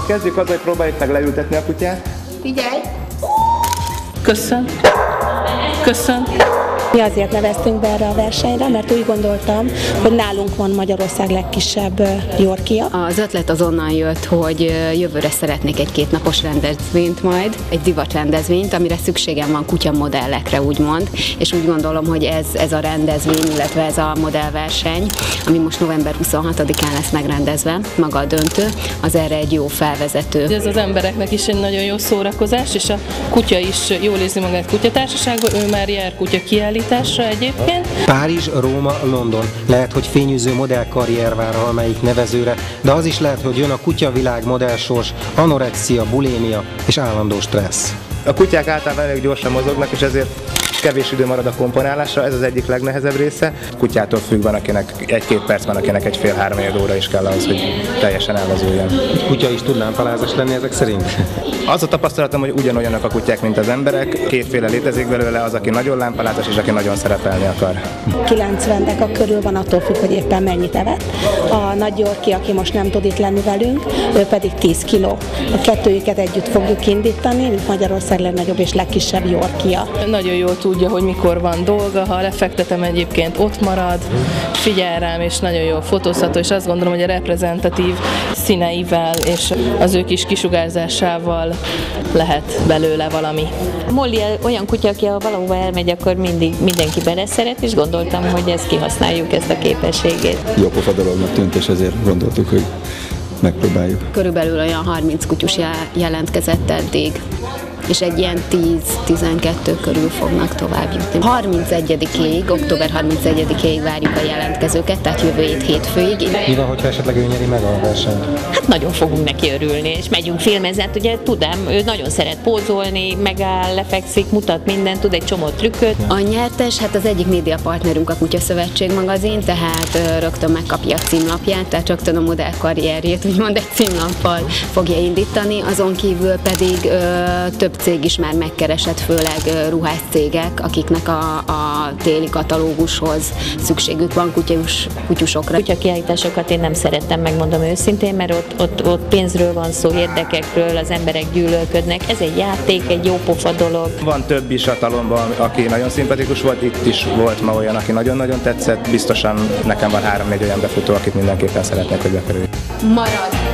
Kezdjük azzal, hogy próbáljuk meg leültetni a kutyát. Figyelj! Köszön. Köszön. Mi azért neveztünk be erre a versenyre, mert úgy gondoltam, hogy nálunk van Magyarország legkisebb Yorkia. Az ötlet azonnal jött, hogy jövőre szeretnék egy 2 napos rendezvényt majd, egy divatrendezvényt, amire szükségem van kutyamodellekre, úgymond, és úgy gondolom, hogy ez a rendezvény, illetve ez a modellverseny, ami most november 26-án lesz megrendezve, maga a döntő, az erre egy jó felvezető. Ez az embereknek is egy nagyon jó szórakozás, és a kutya is jól érzi magát kutyatársaságban, ő már jár kutya kiállításra egyébként. Párizs, Róma, London. Lehet, hogy fényűző modellkarrier vár valamelyik nevezőre, de az is lehet, hogy jön a kutyavilág modellsors, anorexia, bulémia és állandó stressz. A kutyák általában elég gyorsan mozognak, és ezért kevés idő marad a komponálásra, ez az egyik legnehezebb része. Kutyától függ, van akinek 1-2 perc, van akinek 1,5-3 óra is kell ahhoz, hogy teljesen elvezüljen. Egy kutya is tud lámpalázas lenni ezek szerint? Az a tapasztalatom, hogy ugyanolyanok a kutyák, mint az emberek. Kétféle létezik belőle, az, aki nagyon lámpalázas, és aki nagyon szerepelni akar. 90 deka körül van, attól függ, hogy éppen mennyit evett. A nagy Yorkie, aki most nem tud itt lenni velünk, ő pedig 10 kiló. A kettőjüket együtt fogjuk indítani, mint Magyarország legnagyobb és legkisebb Yorkia. Nagyon jól tudja, hogy mikor van dolga, ha lefektetem egyébként ott marad, figyel rám, és nagyon jól fotózható, és azt gondolom, hogy a reprezentatív színeivel és az ő kis kisugárzásával lehet belőle valami. Molly olyan kutya, aki ha valahova elmegy, akkor mindig mindenki beleszeret, és gondoltam, hogy ezt kihasználjuk, ezt a képességét. Jó pofa dolognak tűnt, és ezért gondoltuk, hogy megpróbáljuk. Körülbelül olyan 30 kutyus jelentkezett eddig, és egy ilyen 10-12 körül fognak tovább jutni. 31-ig, október 31-ig várjuk a jelentkezőket, tehát jövő hétfőig. Mi van, hogyha esetleg ő nyeri meg a versenyt? Hát nagyon fogunk neki örülni, és megyünk filmezni, hát ugye tudom, ő nagyon szeret pózolni, megáll, lefekszik, mutat mindent, tud egy csomó trükköt. A nyertes, hát az egyik médiapartnerünk a Kutya Szövetség magazin, tehát rögtön megkapja a címlapját, tehát rögtön a modellkarrierjét, úgymond egy címlappal fogja indítani, azon kívül pedig több cég is már megkeresett, főleg ruházcégek, akiknek a téli katalógushoz szükségük van kutyusokra. Kutyakiállításokat én nem szerettem, megmondom őszintén, mert ott pénzről van szó, érdekekről, az emberek gyűlölködnek. Ez egy játék, egy jó pofa dolog. Van több is a talomban, aki nagyon szimpatikus volt, itt is volt ma olyan, aki nagyon-nagyon tetszett. Biztosan nekem van 3-4 olyan befutó, akit mindenképpen szeretnék, hogy bekerüljön. Marad!